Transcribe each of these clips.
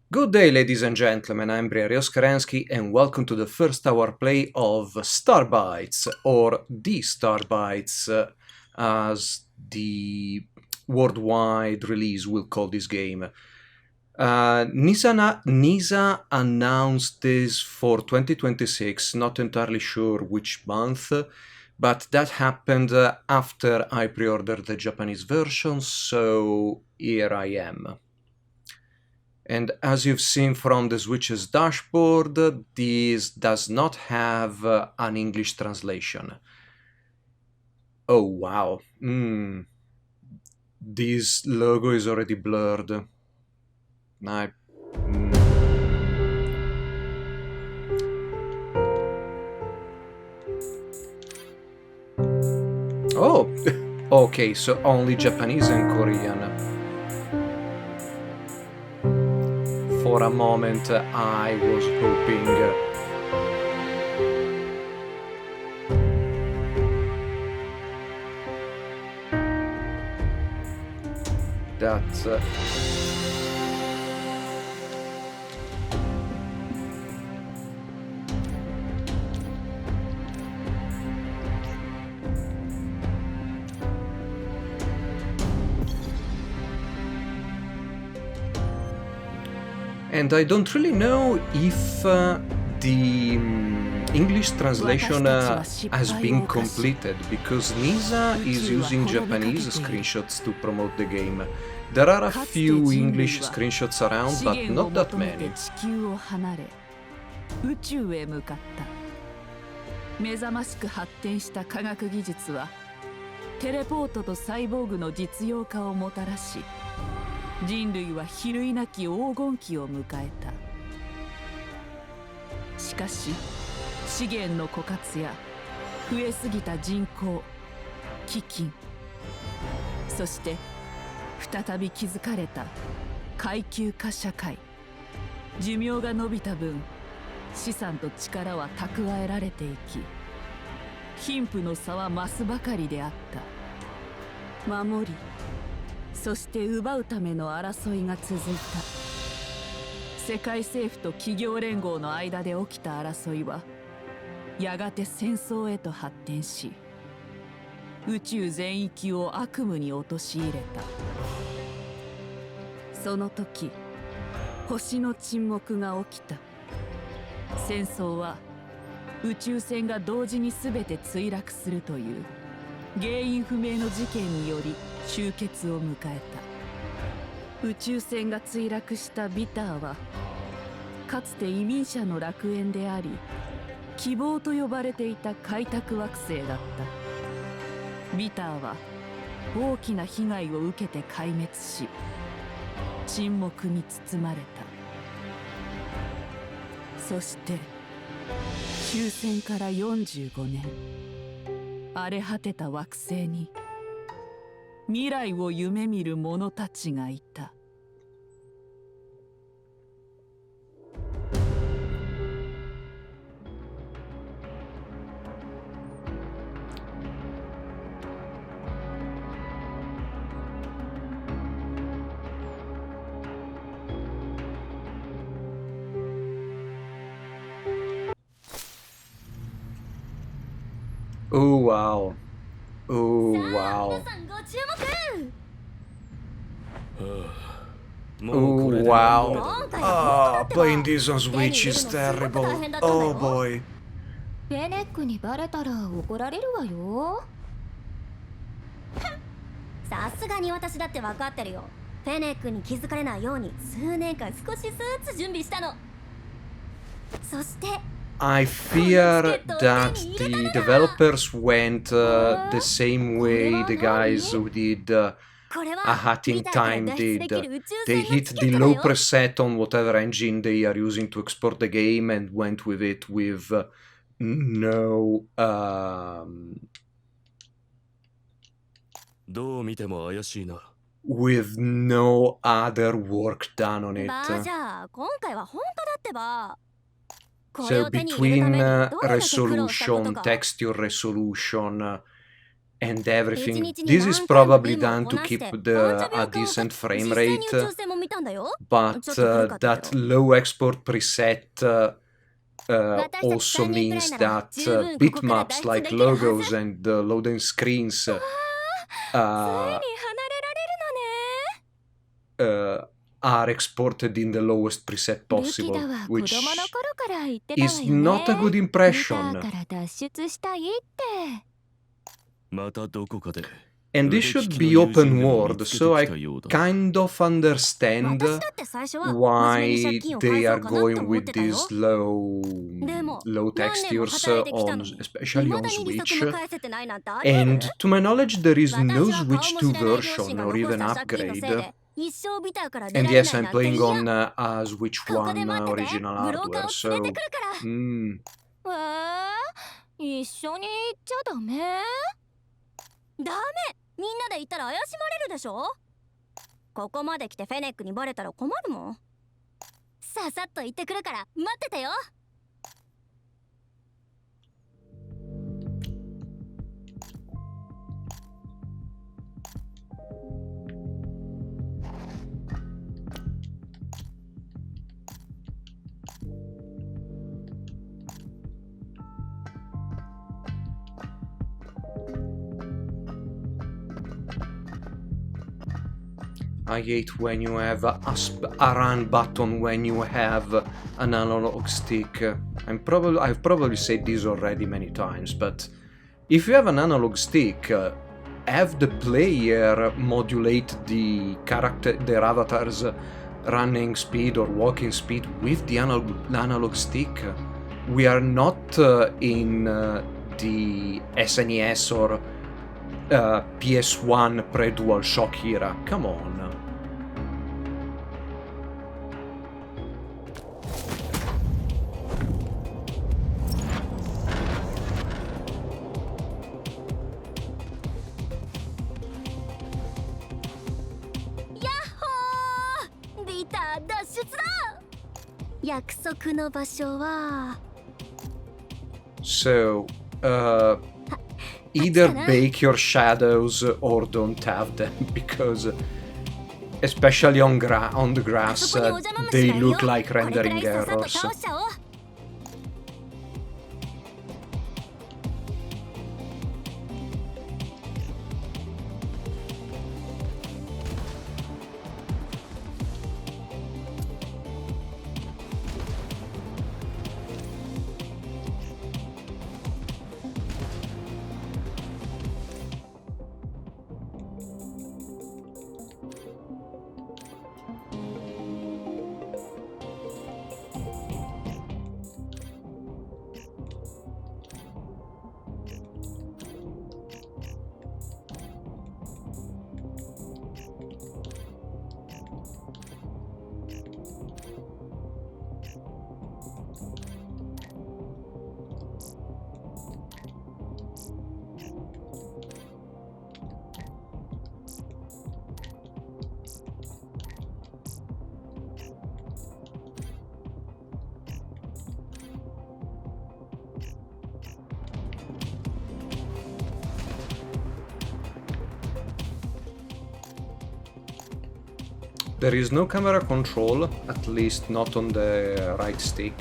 Good day, ladies and gentlemen, I'm Briarios Kerensky, and welcome to the first hour play of Starbites, or the Starbites, as the worldwide release will call this game. Nisa announced this for 2026, not entirely sure which month, but that happened after I pre-ordered the Japanese version, so here I am. And as you've seen from the Switch's dashboard, this does not have an English translation. Oh wow. This logo is already blurred. Oh! Okay, so only Japanese and Korean. For a moment, I was hoping that and I don't really know if the English translation has been completed, because Nisa is using Japanese screenshots to promote the game. There are a few English screenshots around, but not that many. 宇宙へ向かった。目覚ましく発展した科学技術はテレポートとサイボーグの実用化をもたらし、人類は比類なき黄金期を迎えた。しかし資源の枯渇や増えすぎた人口、飢饉、そして再び築かれた階級化社会、寿命が伸びた分資産と力は蓄えられていき、貧富の差は増すばかりであった。守り、そして奪うための争いが続いた。世界政府と企業連合の間で起きた争いはやがて戦争へと発展し、宇宙全域を悪夢に陥れた。その時、星の沈黙が起きた。戦争は宇宙船が同時に全て墜落するという原因不明の事件により終結を迎えた。宇宙船が墜落したビターはかつて移民者の楽園であり、希望と呼ばれていた開拓惑星だった。ビターは大きな被害を受けて壊滅し、沈黙に包まれた。そして終戦から45年、荒れ果てた惑星に未来を夢見る者たちがいた。Oh wow. Oh wow. Oh wow. Ah, playing this on Switch is terrible. Oh boy. フェネックにバレたら怒られるわよ。さすがに私だって分かってるよ。フェネックに気づかれないように数年間少しずつ準備したの。そしてI fear that the developers went the same way the guys who did A Hat in Time did. They hit the low preset on whatever engine they are using to export the game and went with it with no どう見ても怪しいな。 with no other work done on it. じゃあ今回は本当だってば。So between resolution, texture resolution, and everything, this is probably done to keep a decent frame rate. たんだよ。 but ちょっと古かったけど。 that low export preset also 私たち三人くら means いなら that 十分ここから脱 bitmaps 出 like できるはず。 logos and loading screens ついに離れられるのね。 are exported in the lowest preset ルキ possible, ダは子 which 供の頃から言ってたわ is よね。 not a good リ impression. ターから脱出したいって。またどこかで And 腕 this 利 should き be の友人 open でも見 world, つけて so き I たようだ。 kind of understand 私だって最初は真面目に借 why 金を返 they そう are かなって going 思っ with てたよ。 these でも low 何年も textures 働いてきた on のに especially 未 on だに利息 Switch. も返せてないなんてありえる？ And to my knowledge, there is 私 no は顔 Switch も 2知らない両親 version が or 残し even た借金のせい upgrade. で一生ビターから出 And られ yes, ない I'm なんて playing 嫌。 on a Switch ここで 1 待ってて、 original ブローカ hardware, ーを連れ so てくるから。一緒に行っちゃダメ？ダメ！みんなで行ったら怪しまれるでしょ。ここまで来てフェネックにバレたら困るもん。ささっと行ってくるから待っててよ。 I hate when you have a run button when you have an analog stick. I've probably said this already many times, but if you have an analog stick, have the player modulate their avatar's running speed or walking speed with the analog stick. We are not in the SNES or PS1 pre-DualShock era. Come on. Yahoo! ビター脱出だ。約束の場所は So, either bake your shadows or don't have them, because especially on the あ grass, そこにお邪魔もし they ないよ。 look like これくら rendering いささっと errors. 倒しちゃおう。 There is no camera control, at least not on the right stick.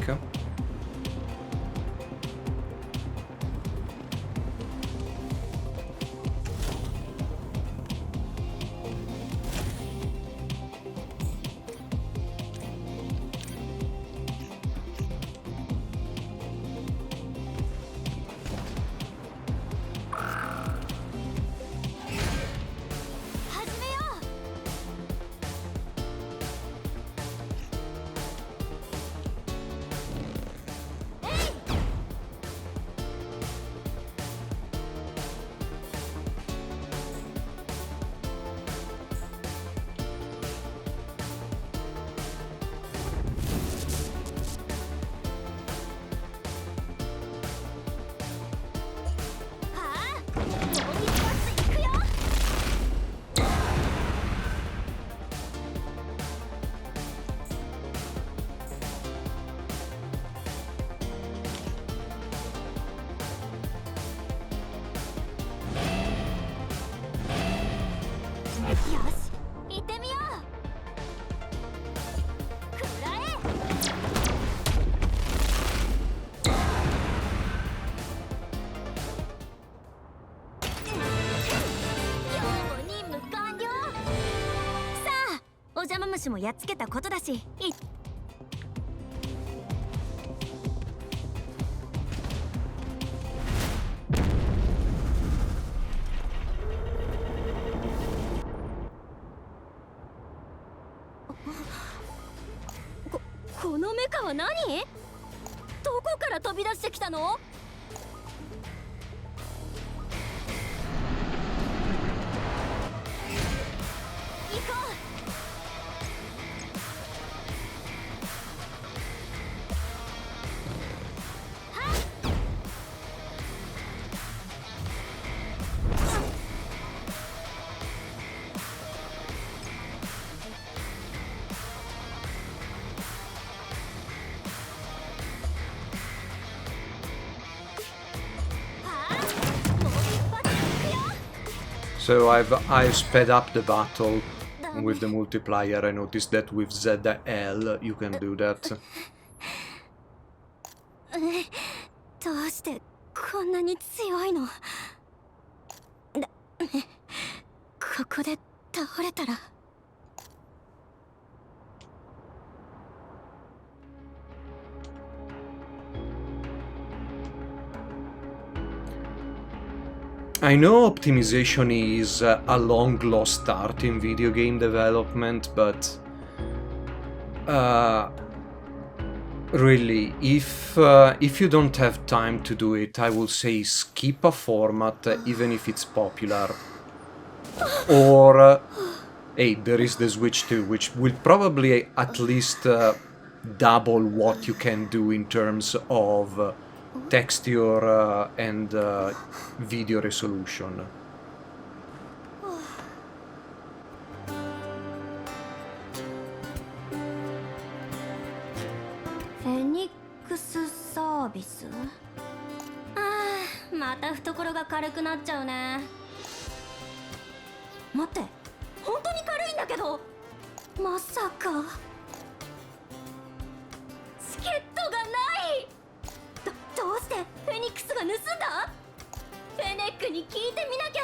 邪魔虫もやっつけたことだし、このメカは何？どこから飛び出してきたの？行こう。So I've sped up the battle with the multiplier. I noticed that with ZL you can do that. どうしてこんなに強いの？ここで倒れたら。I know optimization is a long lost art in video game development, but really, if you don't have time to do it, I will say skip a format, even if it's popular. Or, hey, there is the Switch 2, which will probably at least double what you can do in terms of texture and video resolution. フェニックスサービス？また懐が軽くなっちゃうね。待って、本当に軽いんだけど。まさかチケットがない。どうしてフェニックスが盗んだ？フェネックに聞いてみなきゃ。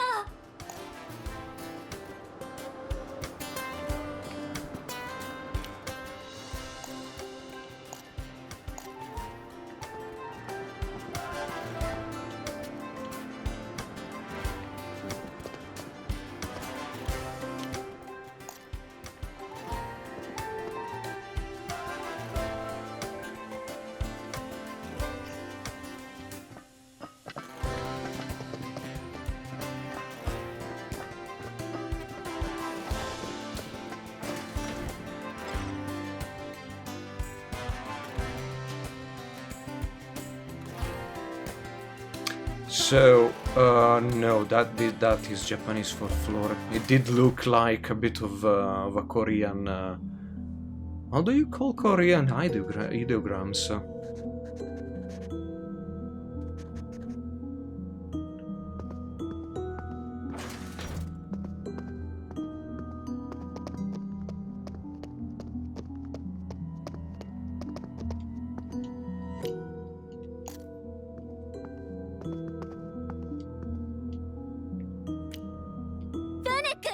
So, no, that is Japanese for floor. It did look like a bit of a Korean... how do you call Korean ideograms? Fennec!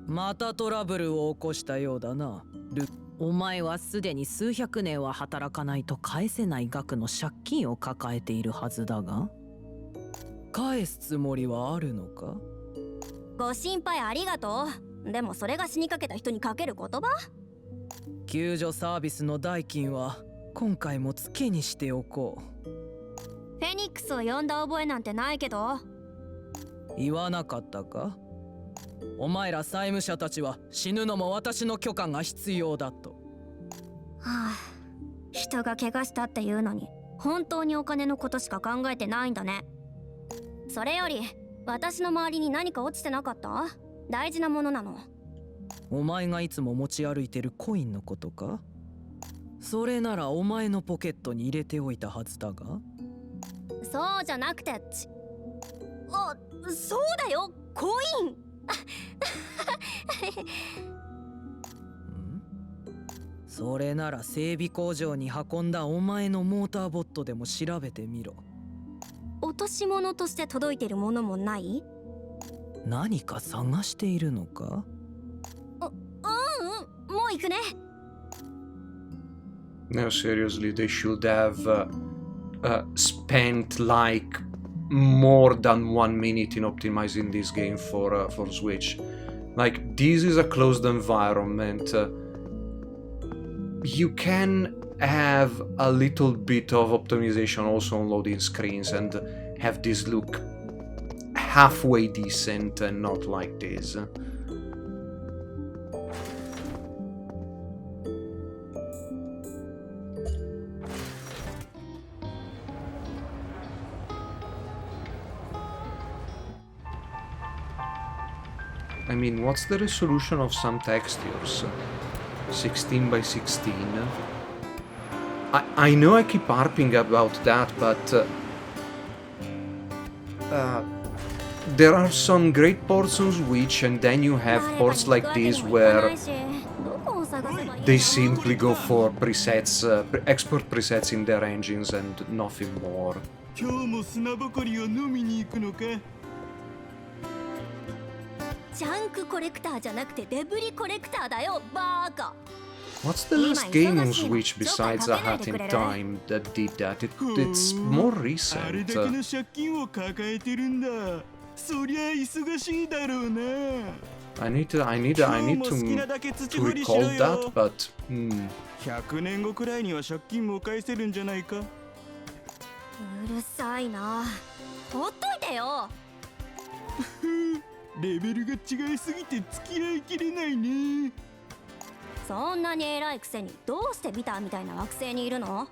またトラブルを起こしたようだな。お前はすでに数百年は働かないと返せない額の借金を抱えているはずだが、返すつもりはあるのか？ご心配ありがとう。でもそれが死にかけた人にかける言葉？救助サービスの代金は今回もツケにしておこう。フェニックスを呼んだ覚えなんてないけど。言わなかったか？お前ら債務者たちは死ぬのも私の許可が必要だと。はあ、人が怪我したっていうのに本当にお金のことしか考えてないんだね。それより私の周りに何か落ちてなかった？大事なものなの。お前がいつも持ち歩いてるコインのことか？それならお前のポケットに入れておいたはずだが。そうじゃなくてあ、そうだよ、コイン。それなら整備工場に運んだお前のモーターボットでも調べてみろ。落とし物として届いてるものもない？何か探しているのか？うんうん、もう行くね。 No, seriously, they should have spent like more than 1 minute in optimizing this game for Switch. Like, this is a closed environment. You can have a little bit of optimization also on loading screens and have this look halfway decent and not like this. I mean, what's the resolution of some textures? 16 by 16? I know I keep harping about that, but there are some great ports on Switch, and then you have ports like this where they simply go for presets, export presets in their engines and nothing more. 今日も砂ぼこりを飲みに行くのか。ジャンクコレクターじゃなくてデブリコレクターだよ、バーカ。 What's the last game on Switch besides A Hat in Time that did that? It's more あれ recent. だけの借金を抱えてるんだ。そりゃ忙しいだろうな。I need to recall that, but 100年後くらいには借金も返せるんじゃないか。うるさいな。ほっといてよ。レベルが違いすぎて付き合いきれないね。そんなに偉いくせにどうしてビターみたいな惑星にいるの？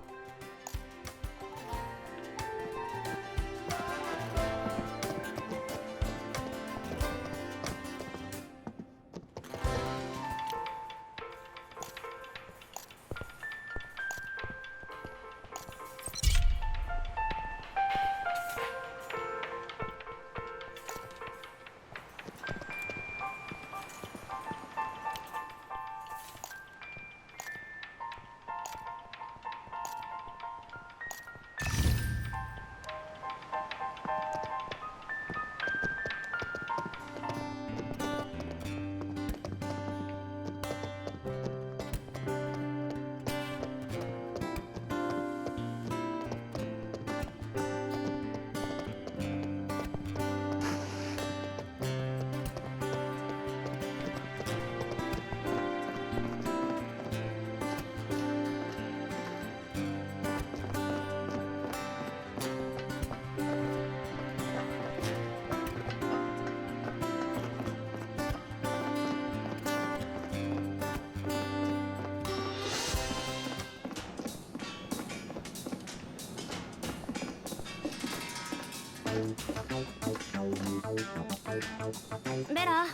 ベラ、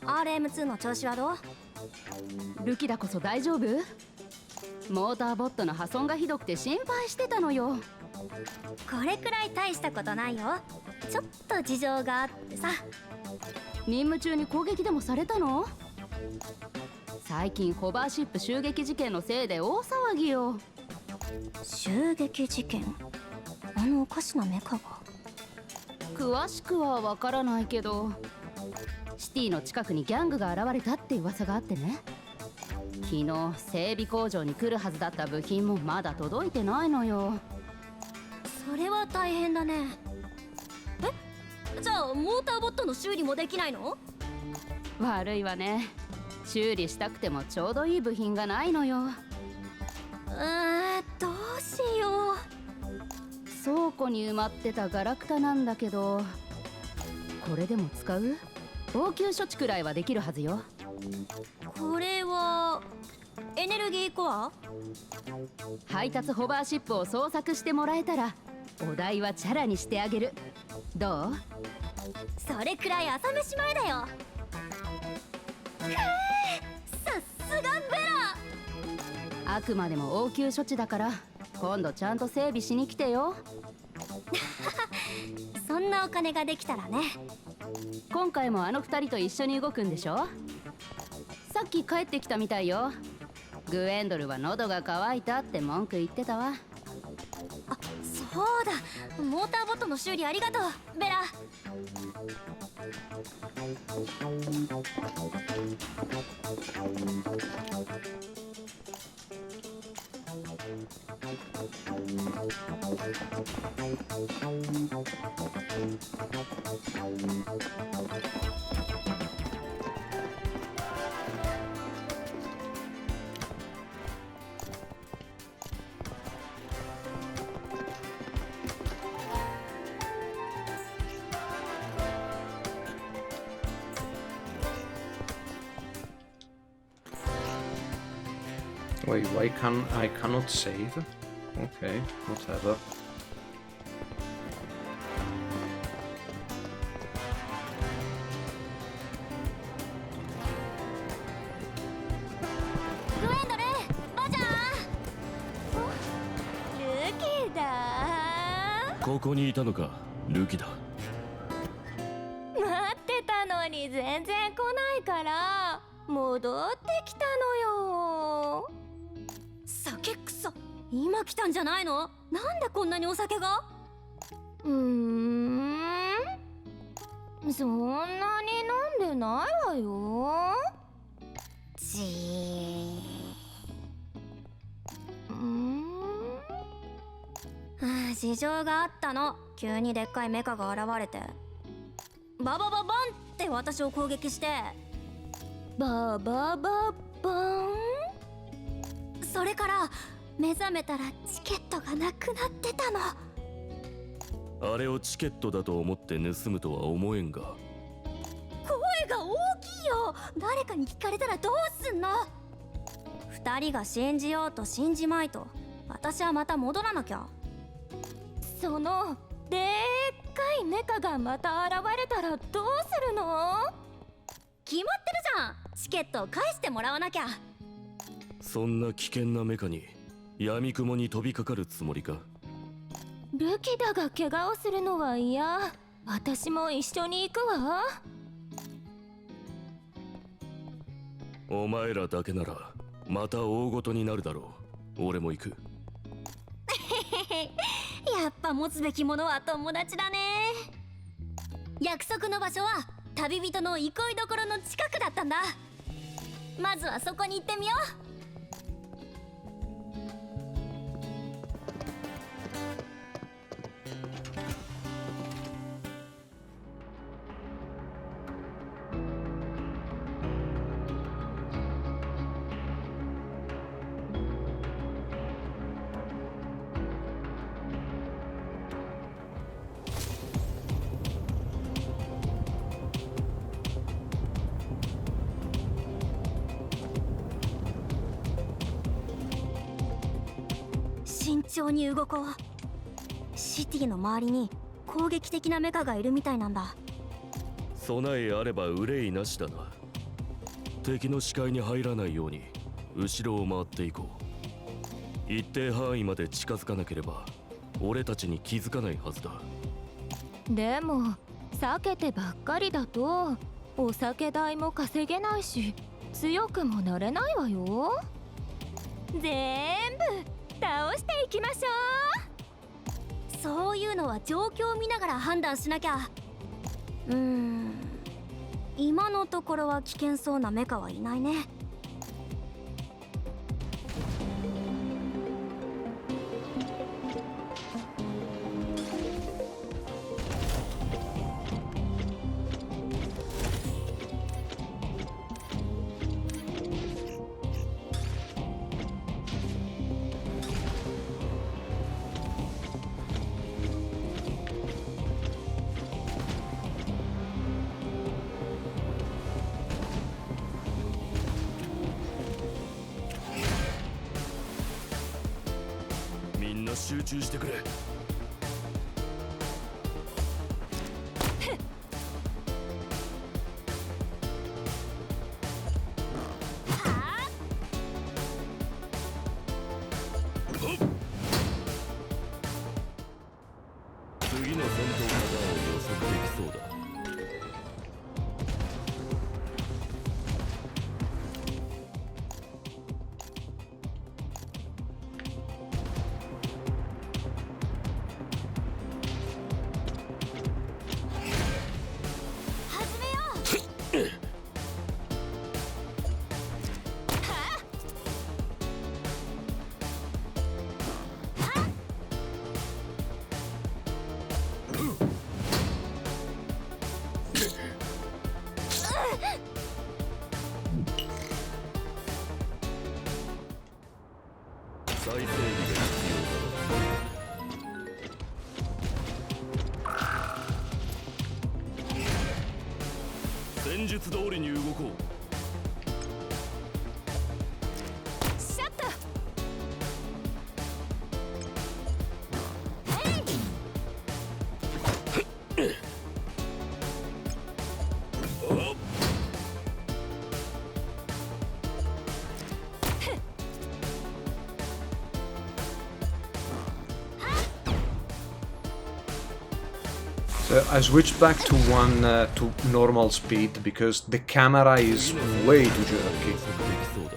RM2 の調子はどう？ルキラこそ大丈夫？モーターボットの破損がひどくて心配してたのよ。これくらい大したことないよ。ちょっと事情があってさ。任務中に攻撃でもされたの？最近ホバーシップ襲撃事件のせいで大騒ぎよ。襲撃事件？あのおかしなメカが？詳しくはわからないけど、シティの近くにギャングが現れたって噂があってね。昨日整備工場に来るはずだった部品もまだ届いてないのよ。それは大変だね。じゃあモーターボットの修理もできないの？悪いわね。修理したくてもちょうどいい部品がないのよ。どうしよう。倉庫に埋まってたガラクタなんだけど、これでも使う？応急処置くらいはできるはずよ。これはエネルギーコア？配達ホバーシップを捜索してもらえたらお代はチャラにしてあげる。どう？それくらい朝飯前だよ。さすがベラ。あくまでも応急処置だから今度ちゃんと整備しに来てよ。そんなお金ができたらね。今回もあの2人と一緒に動くんでしょ？さっき帰ってきたみたいよ。グエンドルは喉が渇いたって文句言ってたわ。あ、そうだ。モーターボットの修理ありがとう、ベラ。Wait, why I cannot save? Okay, whatever. Lucky だ。ここにいたのか、ルキだ。待ってたのに全然来ないから戻ってきたのよ。酒くそ、今来たんじゃないの？なんでこんなにお酒が？そんなに飲んでないわよ。事情があったの。急にでっかいメカが現れてババババンって私を攻撃して、ババババン。それから目覚めたらチケットがなくなってたの。あれをチケットだと思って盗むとは思えんが。声が大きいよ。誰かに聞かれたらどうすんの？二人が信じようと信じまいと私はまた戻らなきゃ。そのでっかいメカがまた現れたらどうするの？決まってるじゃん。チケットを返してもらわなきゃ。そんな危険なメカに闇雲に飛びかかるつもりか？ルキダが怪我をするのは嫌。私も一緒に行くわ。お前らだけならまた大ごとになるだろう。俺も行く。やっぱ持つべきものは友達だね。約束の場所は旅人の憩いどころの近くだったんだ。まずはそこに行ってみよう。慎重に動こう。シティの周りに攻撃的なメカがいるみたいなんだ。備えあれば憂いなしだな。敵の視界に入らないように後ろを回っていこう。一定範囲まで近づかなければ俺たちに気づかないはずだ。でも避けてばっかりだとお酒代も稼げないし強くもなれないわよ。全部倒していきましょう。そういうのは状況を見ながら判断しなきゃ。今のところは危険そうなメカはいないね。みんな集中してくれ。次の戦闘パターンを予測できそうだ。再整備が必要だ。戦術通りに動こう。シャット。I switched back to to normal speed because the camera is way too jerky. できそうだ。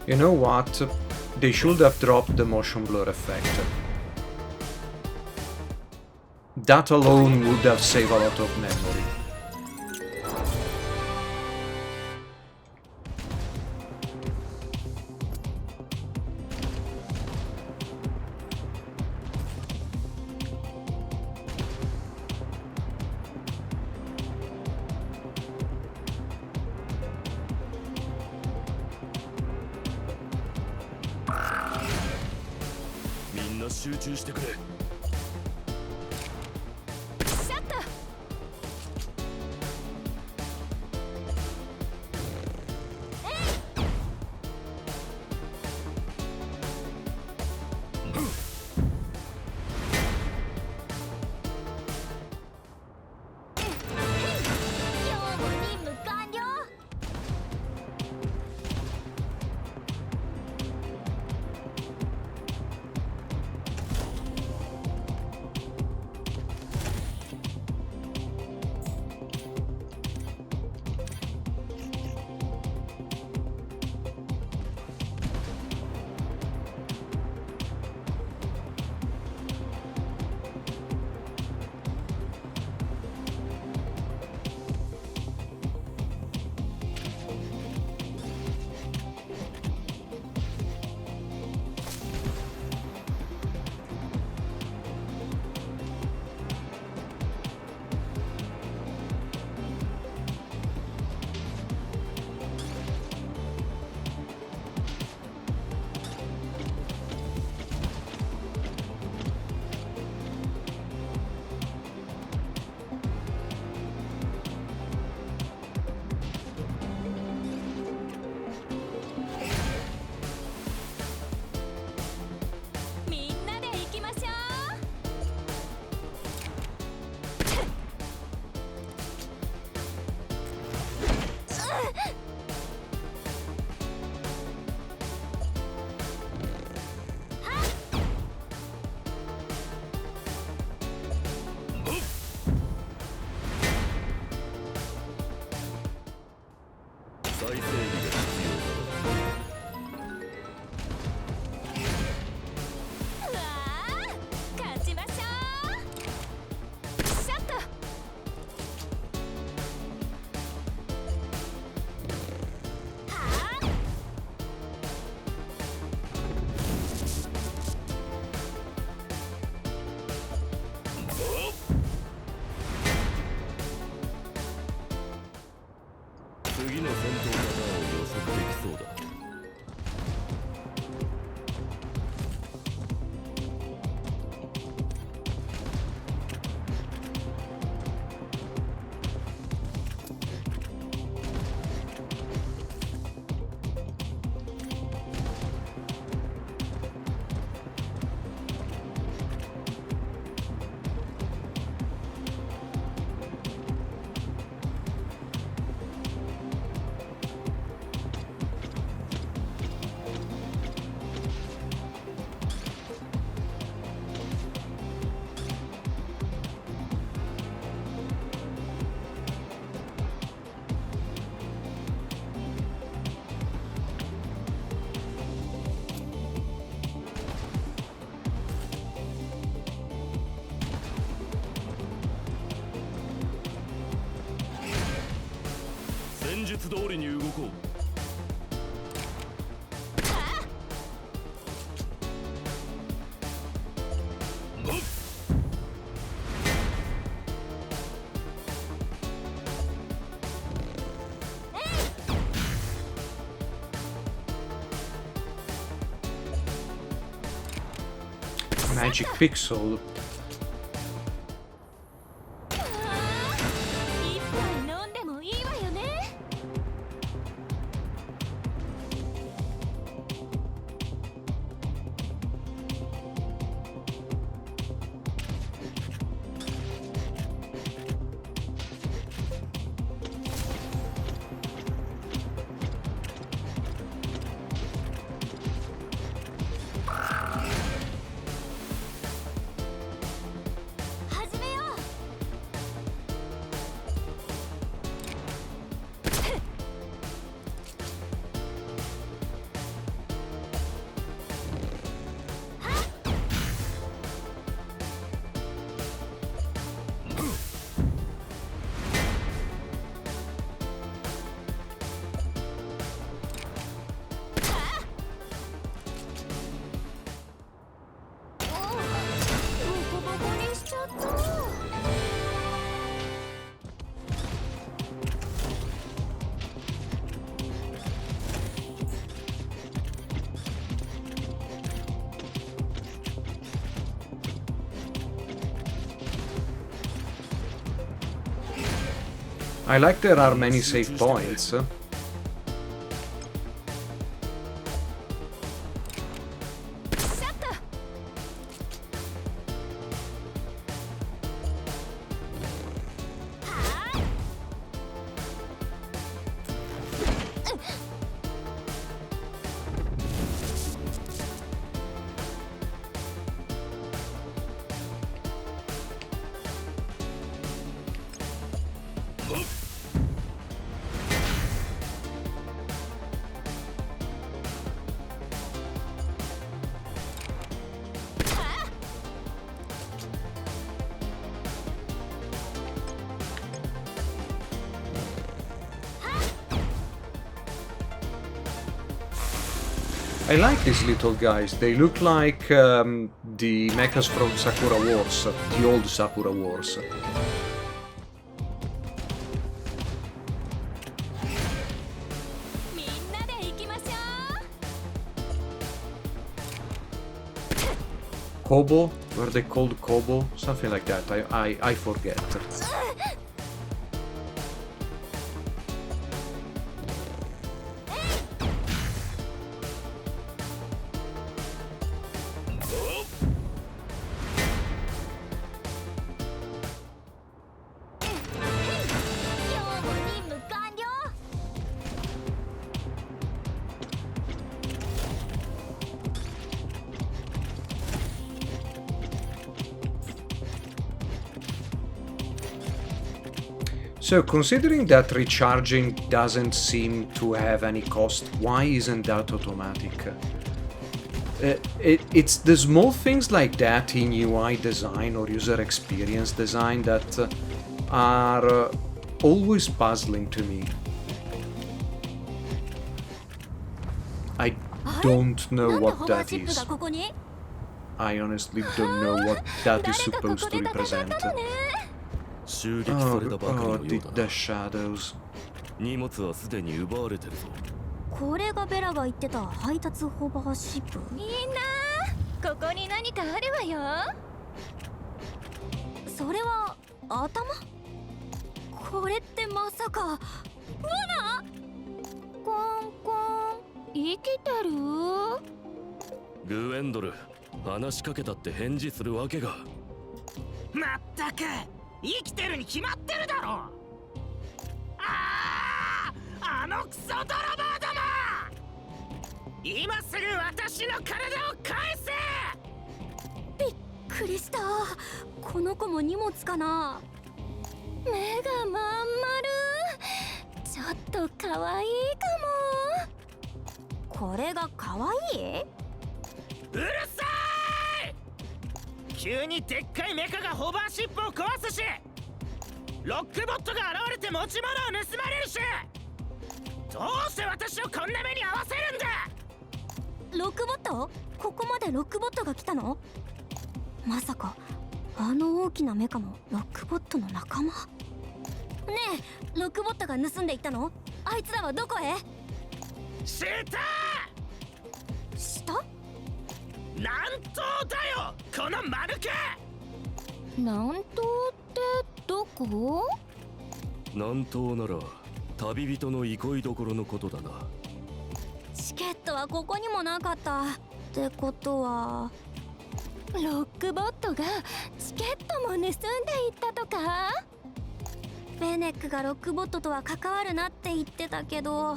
You know what? They should have dropped the motion blur effect. That alone would have saved a lot of memory.集中してくれ。シャット。再整備が必要だ。うわー、勝ちましょう。シャット。はあ。次の戦闘パターンを予測できそうだ。術通りに動こう。Magic Pixel. 一杯飲んでもいいわよね。始めよう。ボコボコにしちゃった。I like there are many save points. シャット。I like these little guys. They look like the mechas from Sakura Wars, the old Sakura Wars. みんなで行きましょ Kobo? Were they called Kobo? Something like that. I forget. So, considering that recharging doesn't seem to have any cost, why isn't that automatic? It's the small things like that in UI design or user experience design that are always puzzling to me. I don't know what that is. I honestly don't know what that is supposed to represent. 襲撃されたばかりのよ Oh, う the だな。 shadows. 荷物はすでに奪われてるぞ。これがベラが言ってた配達ホバーシップ。みんなここに何かあるわよ。それは頭？これってまさか罠？コンコン生きてる？グエンドル、話しかけたって返事するわけが。まったく生きてるに決まってるだろ。あのクソ泥棒ども、今すぐ私の体を返せ。びっくりした。この子も荷物かな。目がまん丸。ちょっと可愛いかこれが可愛い？うるさい。急にでっかいメカがホバーシップを壊すし、ロックボットが現れて持ち物を盗まれるし、どうして私をこんな目に遭わせるんだ。ロックボット？ここまでロックボットが来たの？まさかあの大きなメカもロックボットの仲間？ねえ、ロックボットが盗んでいったの？あいつらはどこへ？下下？南東だよ、この丸け。南東ってどこ？南東なら旅人の憩いどころのことだな。チケットはここにもなかった。ってことはロックボットがチケットも盗んでいったとか？フェネックがロックボットとは関わるなって言ってたけど、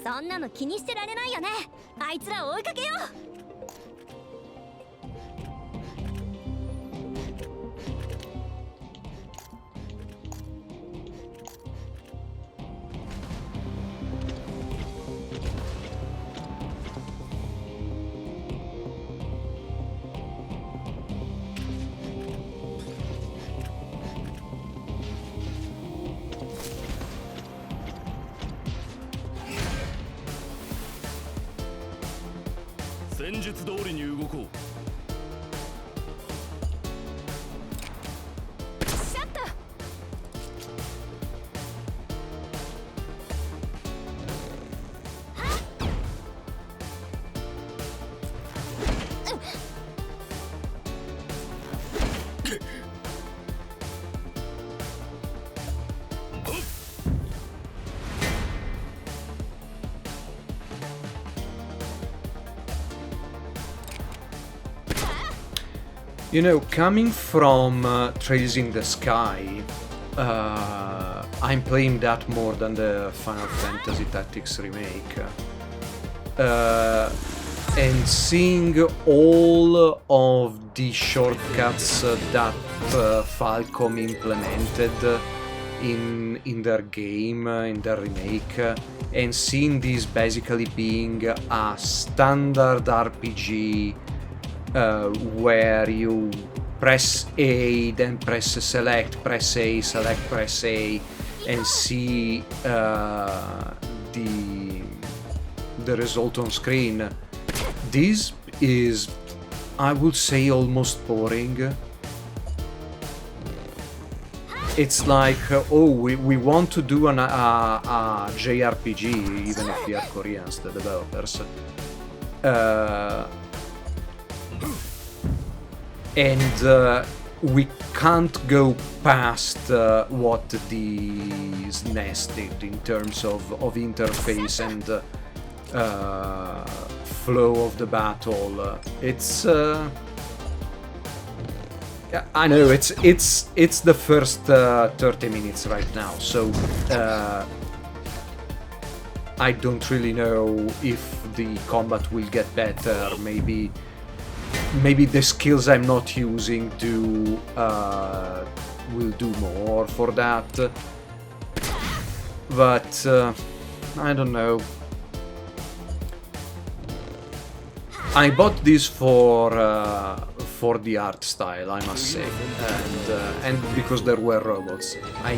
そんなの気にしてられないよね。あいつらを追いかけよう。戦術通りに動こう。シャット。You know, coming from Tracing the Sky, I'm playing that more than the Final Fantasy Tactics remake. And seeing all of the shortcuts that Falcom implemented in their game, in their remake, and seeing this basically being a standard RPG where you press A, then press select, press A, select, press A, and see the result on screen. This is, I would say, almost boring. It's like, oh, we want to do a JRPG, even if we are Koreans, the developers. And we can't go past what the SNES did in terms of interface and flow of the battle. It's I know it's the first 30 minutes right now, so I don't really know if the combat will get better. Maybe the skills I'm not using will do more for that, but I don't know. I bought this for the art style, I must say, and because there were robots. I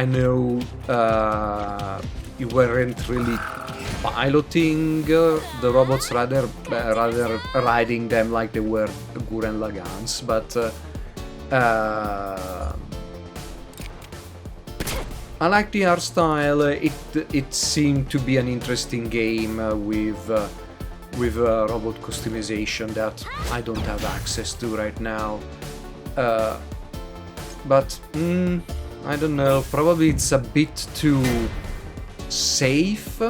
know you weren't really piloting the robots, rather riding them like they were Gurren Lagans, but I like the art style. It seemed to be an interesting game with robot customization that I don't have access to right now. But I don't know, probably it's a bit too safe.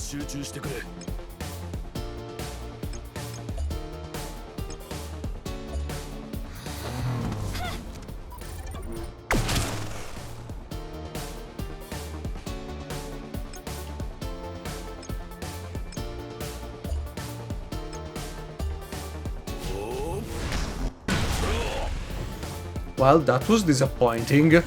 集中してくれ。Well, that was disappointing. 手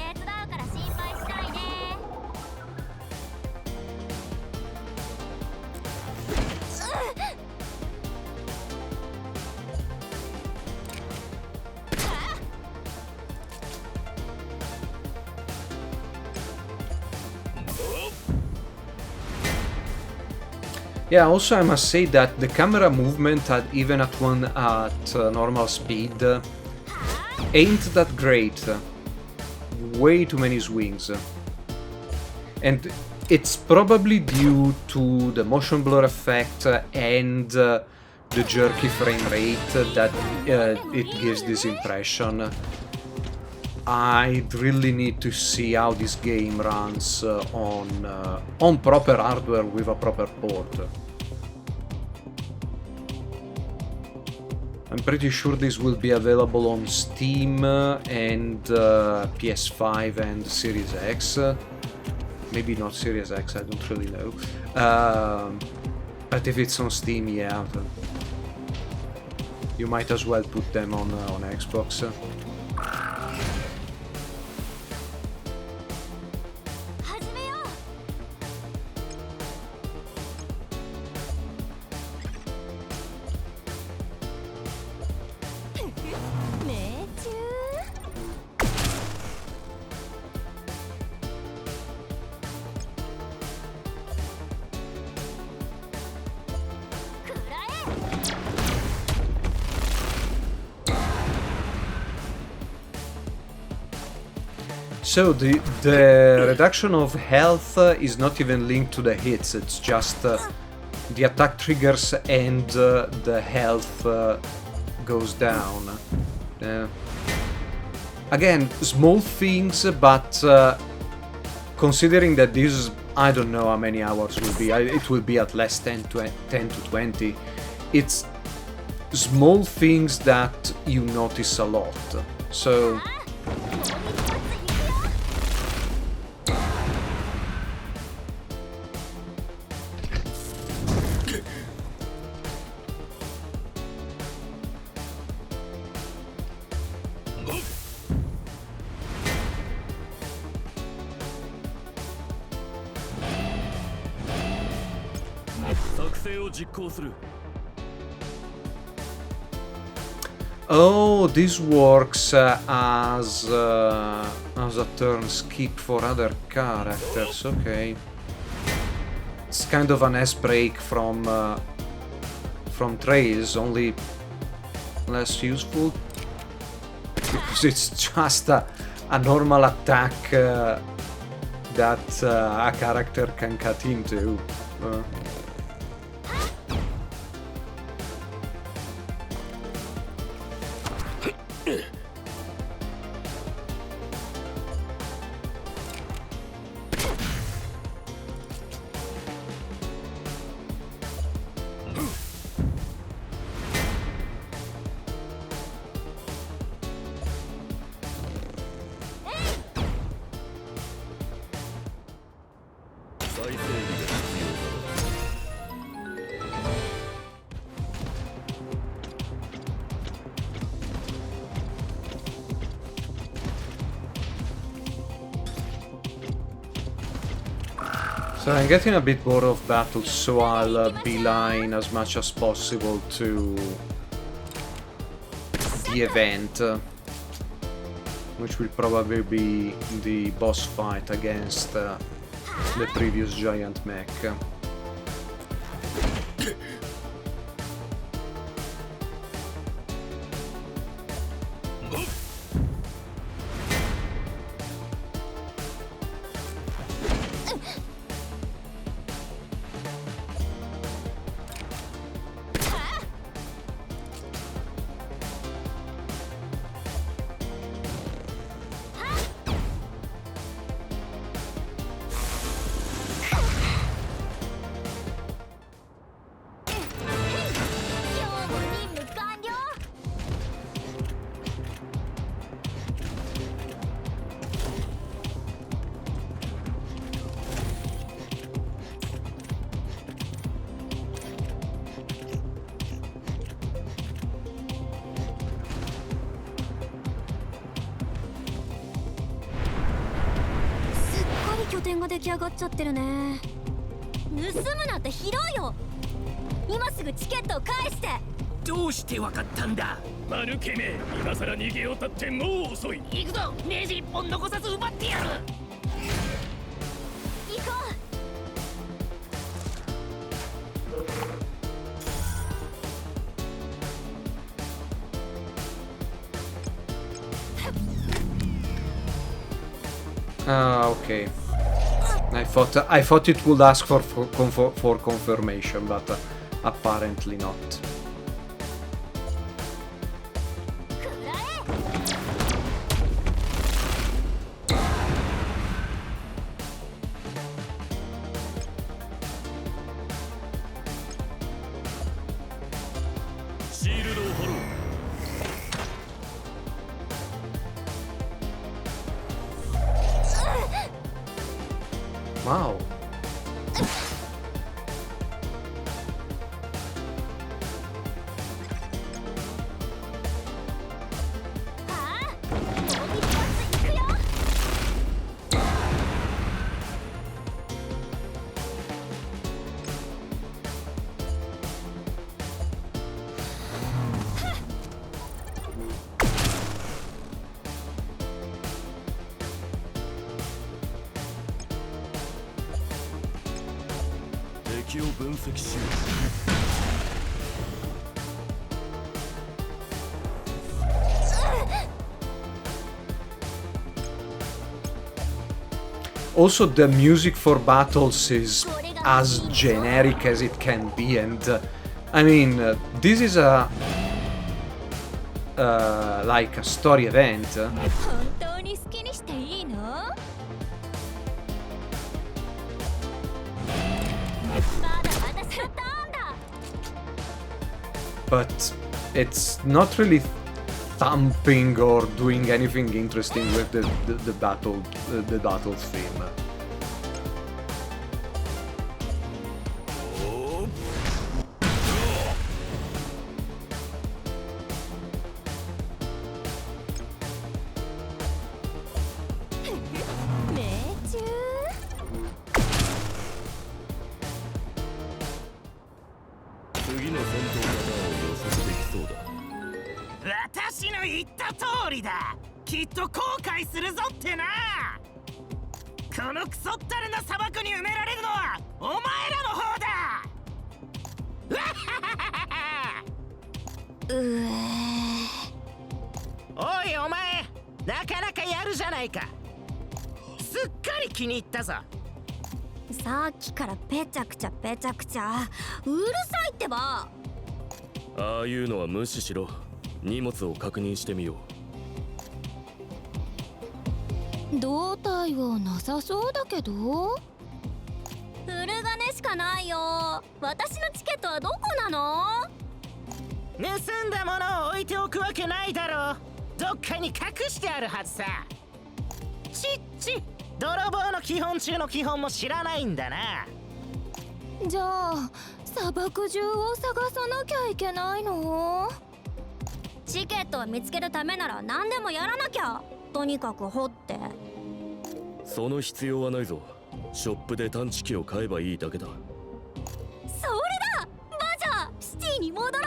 伝うから心配しないで。Yeah, also I must say that the camera movement, even at normal speed, ain't that great. Way too many swings. And it's probably due to the motion blur effect and the jerky frame rate that it gives this impression. I really need to see how this game runs on proper hardware with a proper port. I'm pretty sure this will be available on Steam and PS5 and Series X. Maybe not Series X, I don't really know. But if it's on Steam, yeah. You might as well put them on Xbox. 始めよう。命中。食らえ。 So the reduction of health is not even linked to the hits, it's just the attack triggers and the health goes down. Again, small things, but considering that this, I don't know how many hours will be, it will be at least 10 to 20. It's small things that you notice a lot. So... Oh, this works as a turn skip for other characters, okay. It's kind of an S-break from Trace, only less useful. Because it's just a normal attack that a character can cut into. So I'm getting a bit bored of battles, so I'll beeline as much as possible to the event, which will probably be the boss fight against the previous giant mech. 点が出来上がっちゃってるね。盗むなんてひどいよ。今すぐチケットを返して。どうしてわかったんだ。マヌケめ、今さら逃げようったってもう遅い。行くぞ、ネジ一本残さず奪ってやる。行こう。Ah, okay. I thought it would ask for confirmation, but apparently not. シールドを張ろう。Wow.敵を分析しよう。Also, the music for battles is as generic as it can be, and I mean, this is a like a story event. 本当に好きにしていいの？まだまだスタートなんだ。 But it's not really thumping or doing anything interesting with the battle theme. 命中？次の戦闘パターンを予測できそうだ。私の言った通りだ。きっと後悔するぞってな。このクソったれな砂漠に埋められるのはお前らの方だ。おいお前、なかなかやるじゃないか。すっかり気に入ったぞ。さっきからペチャクチャペチャクチャうるさいってば。ああいうのは無視しろ。荷物を確認してみよう。胴体はなさそうだけど。古金しかないよ。私のチケットはどこなの？盗んだものを置いておくわけないだろう。どっかに隠してあるはずさ。ちっち、泥棒の基本中の基本も知らないんだな。じゃあ砂漠中を探さなきゃいけないの？チケットを見つけるためなら何でもやらなきゃ。とにかく掘って。その必要はないぞ。ショップで探知機を買えばいいだけだ。それだ。バジャー、シティに戻ろう。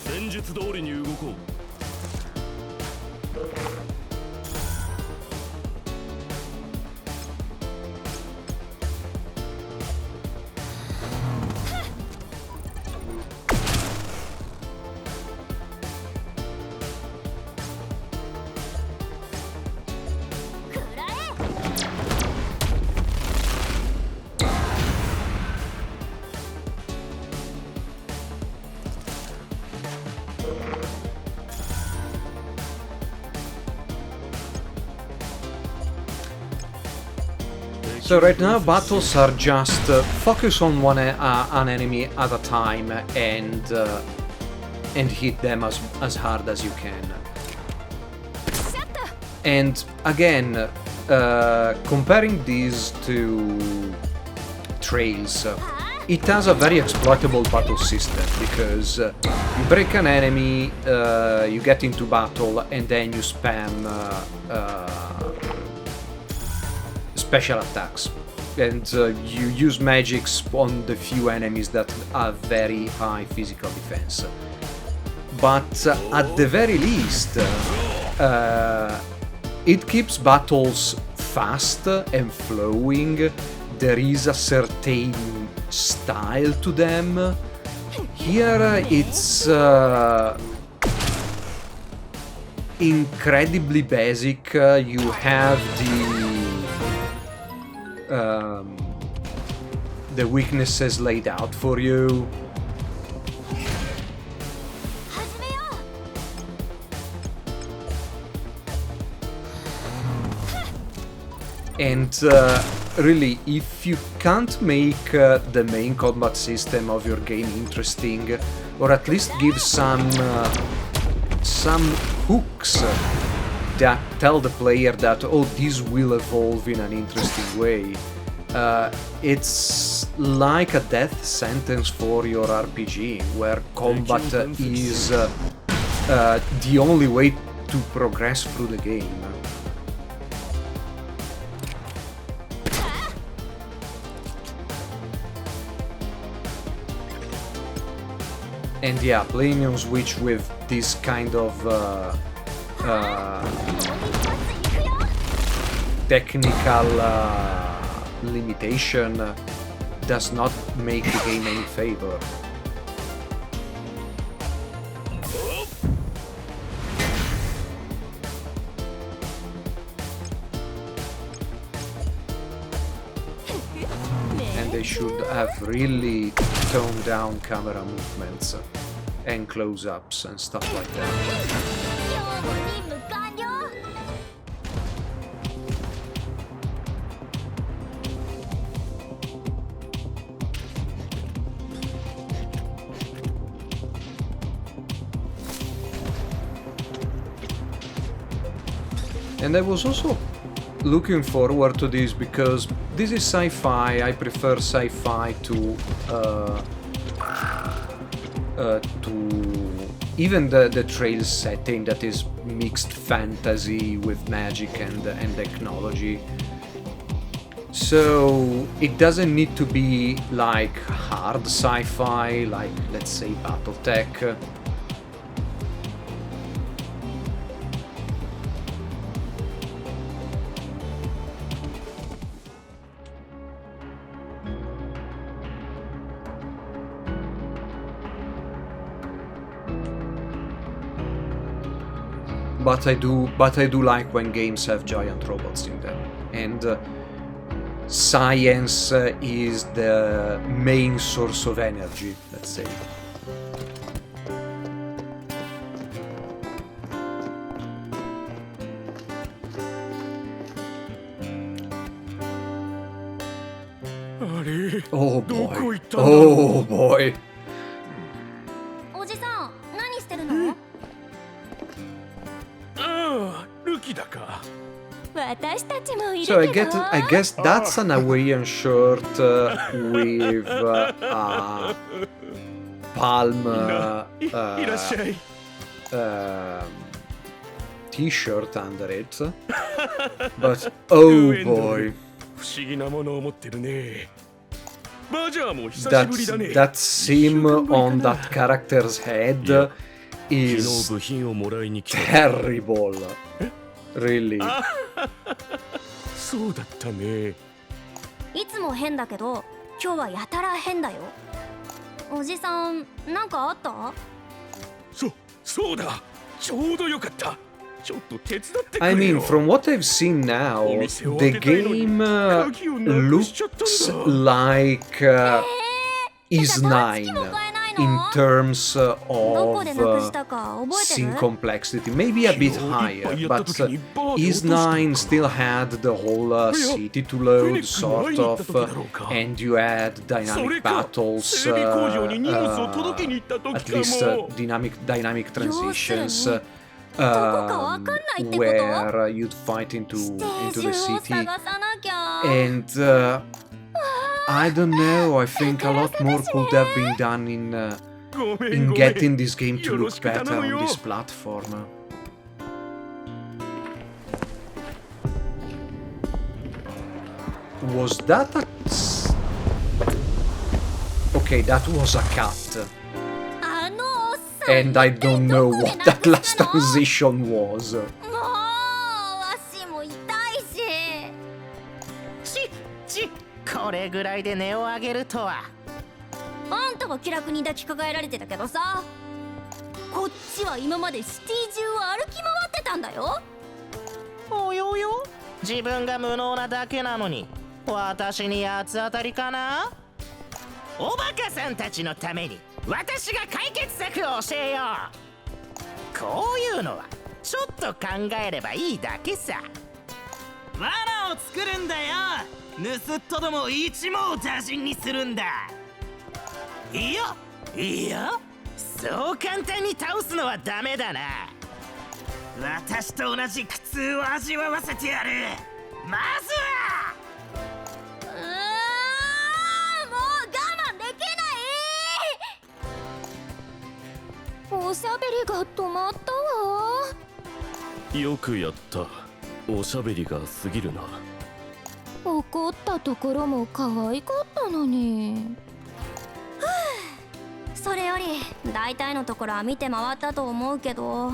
戦術通りに動こう。くらえ。So right now battles are just focus on an enemy at a time and hit them as hard as you can. And again, comparing these to Trails, it has a very exploitable battle system because you break an enemy, you get into battle, and then you spam special attacks. And you use magics on the few enemies that have very high physical defense. But at the very least, it keeps battles fast and flowing. There is a certain style to them. Here it's incredibly basic. You have the weaknesses laid out for you. And really, if you can't make the main combat system of your game interesting, or at least give some hooks that tell the player that, oh, this will evolve in an interesting way, it's like a death sentence for your RPG, where combat is the only way to progress through the game. And yeah, playing on Switch with this kind of technical limitation does not make the game any favor. And they should have really toned down camera movements and close-ups and stuff like that. And I was also looking forward to this because this is sci-fi. I prefer sci-fi to even the Trails setting that is mixed fantasy with magic and technology. So it doesn't need to be like hard sci-fi, like let's say BattleTech. But I do like when games have giant robots in them, and science is the main source of energy, let's say. Oh boy. Oh boy. おじさん、何してるの？ルキだか。私たちもいる So けど I guess that's an Hawaiian shirt with a palm いらっしゃい。 t-shirt under it. But oh boy. 不思議なものを持ってるね。バジャーも久しぶりだね。 That seam on that character's head 昨日 is 部品をもらいに来た。 terrible. Really. そうだったね。いつも変だけど、今日はやたら変だよ。おじさん、なんかあった？そうだ。ちょうどよかった。ちょっと手伝ってくれよ。 I mean, from what I've seen now, the game looks like is 9. in terms どこ of でなくしたか覚えて scene る？ complexity, maybe a bit higher, but Is 9 still had the whole city to load, sort of, and you had dynamic battles, at least dynamic transitions, where you'd fight into ステー the ジを city. 探さなきゃ。 And I don't know, I think a lot more could have been done in getting this game to look better on this platform. Was that a... Okay, that was a cut. あのおっさん And I don't know what that last transition was. もうわしも痛いし。これぐらいで値を上げるとは。あんたは気楽に抱きかかえられてたけどさ、こっちは今までシティ中を歩き回ってたんだよ。およよ、自分が無能なだけなのに私に八つ当たりかな。おバカさんたちのために私が解決策を教えよう。こういうのはちょっと考えればいいだけさ。罠を作るんだよ。盗っ人ども一網打尽にするんだ。いやそう簡単に倒すのはダメだな。私と同じ苦痛を味わわせてやる。まずはもう我慢できない。おしゃべりが止まったわ。よくやった。おしゃべりが過ぎるな。怒ったところも可愛かったのに。それより大体のところは見て回ったと思うけど、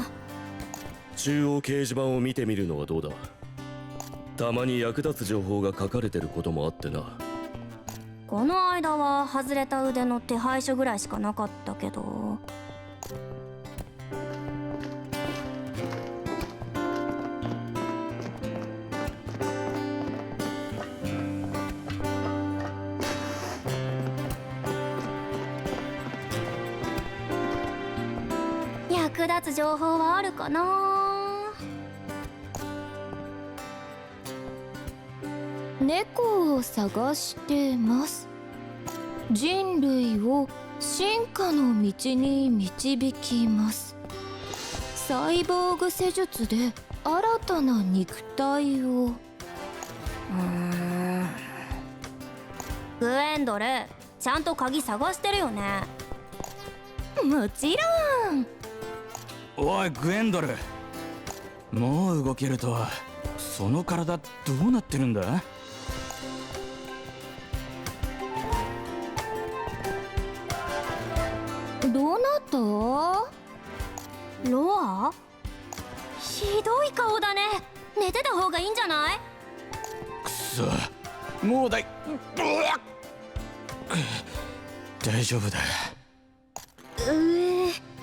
中央掲示板を見てみるのはどうだ。たまに役立つ情報が書かれてることもあってな。この間は外れた腕の手配書ぐらいしかなかったけど。役立つ情報はあるかな。猫を探してます。人類を進化の道に導きます。サイボーグ施術で新たな肉体を。グエンドル、ちゃんと鍵探してるよね。もちろん。おいグエンドル、もう動けるとは。その体どうなってるんだ？どうなった？ロア？ひどい顔だね。寝てた方がいいんじゃない？くそ、もう大丈夫だ。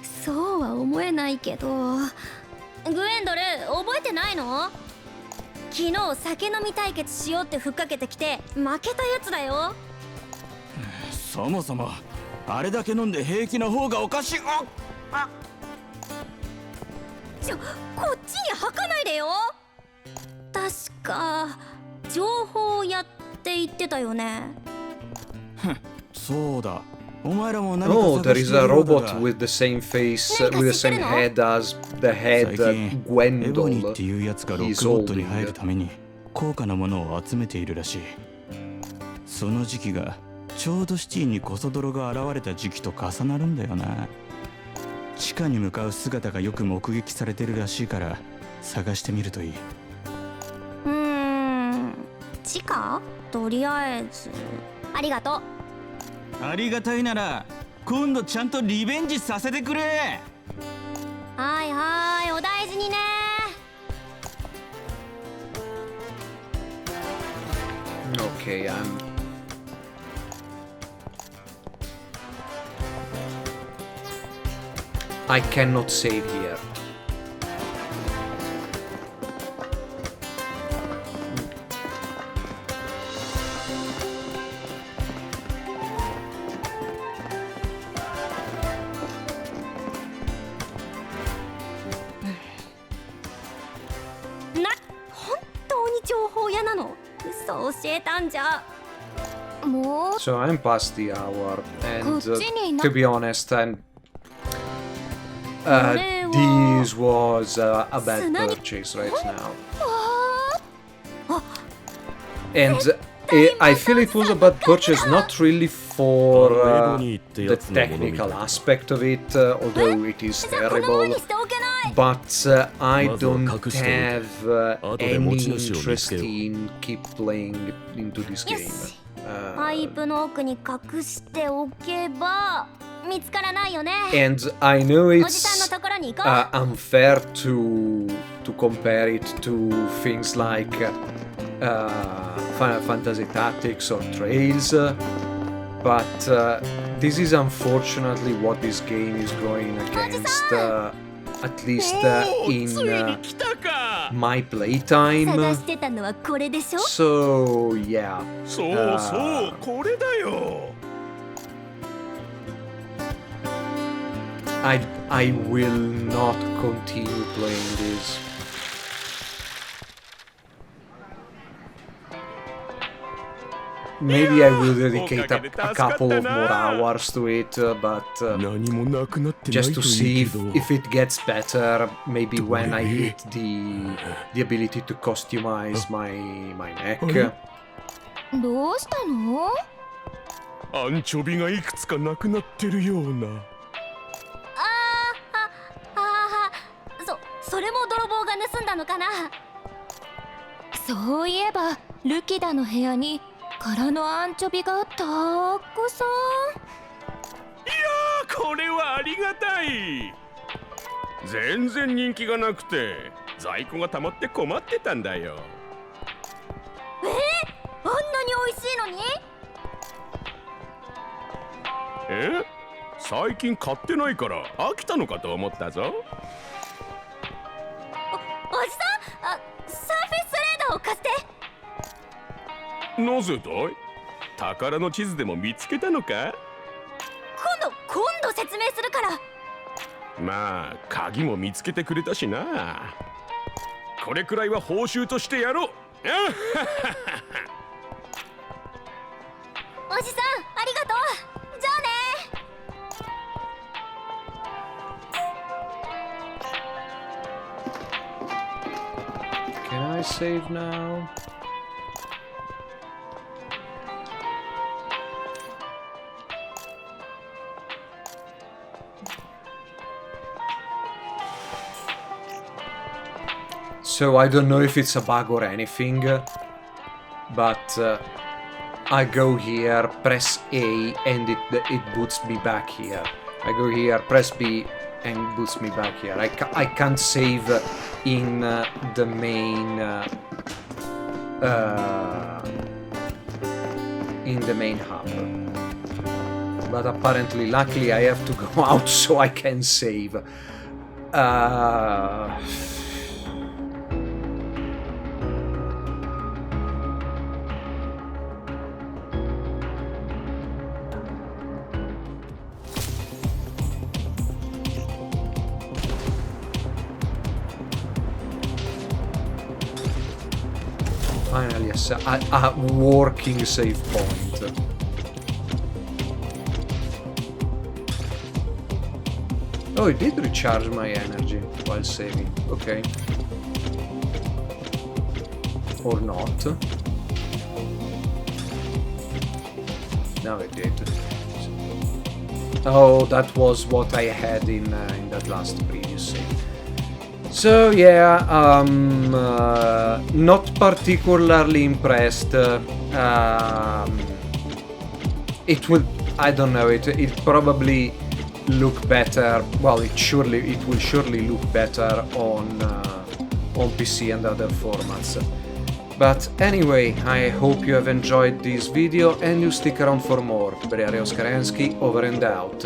そうは思えないけど。グエンドル、覚えてないの？昨日酒飲み対決しようってふっかけてきて負けたやつだよ。そもそもあれだけ飲んで平気な方がおかしい。こっちに吐かないでよ。確か情報屋って言ってたよね。そうだ。お前らも何か Oh, 探 there し is て a いるようだ robot が。 with the same face, 何か with the 知って same るの？ head as the 最 head 近エボニーって Gwendol いうやつがロッ he's クモッドに入る holding. ために高価なものを集めているらしい。その時期がちょうどシティにコソ泥が現れた時期と重なるんだよな。地下に向かう姿がよく目撃されてるらしいから探してみるといい。地下？とりあえずありがとう。ありがたいなら今度ちゃんとリベンジさせてくれ。はいはい、お大事にね。Okay, I cannot save here. そう教えたんじゃ。もう So I'm past the hour, and こっちにな to be honest, Kore wa- this was a bad Sunani- purchase right now. あ And I feel it was a bad purchase, not really for the technical aspect of it, although it is じゃあこのままに terrible. しておけない。 But I Mazu wa don't kakushite have Ado de any mochinoshi o interest mitsukeyo. in keep playing into this よ game. し。パイプの奥に隠しておけば見つからないよね。 And I know おじさんの it's ところに行こう。 unfair to compare it to things like Final Fantasy Tactics or Trails, but this is unfortunately what this game is going against, at least in 来たか my 探 playtime. してたのはこれでしょ。 So yeah, そうそうこれだよ I will not continue playing this. Maybe I will dedicate a couple of more hours to it, but 何もなくなってない just と to い see いけど if it gets better. Maybe when I hit the ability to customize my neck. どうしたの？アンチョビがいくつかなくなってるようなそれも泥棒が盗んだのかな。そういえばルキダの部屋に空のアンチョビがたくさん。これはありがたい全然人気がなくて在庫が溜まって困ってたんだよあんなに美味しいのに。え最近買ってないから飽きたのかと思ったぞおじさん、サーフェイスレーダーを貸して。なぜだい宝の地図でも見つけたのか今度説明するから。まあ鍵も見つけてくれたしなこれくらいは報酬としてやろうおじさんありがとう。じゃあね。 Can I save now? So I don't know if it's a bug or anything, but I go here, press A, and it boots me back here. I go here, press B, and boots me back here. I can't save in the main hub. But apparently, luckily, I have to go out so I can save. Finally, a working save point. Oh, it did recharge my energy while saving. Okay. Or not. No, it did. Oh, that was what I had in that last previous save. So yeah, not particularly impressed. It will, I don't know, it probably look better. Well, it will surely look better on PC and other formats. But anyway, I hope you have enjoyed this video and you stick around for more. Briare Oskarensky, over and out.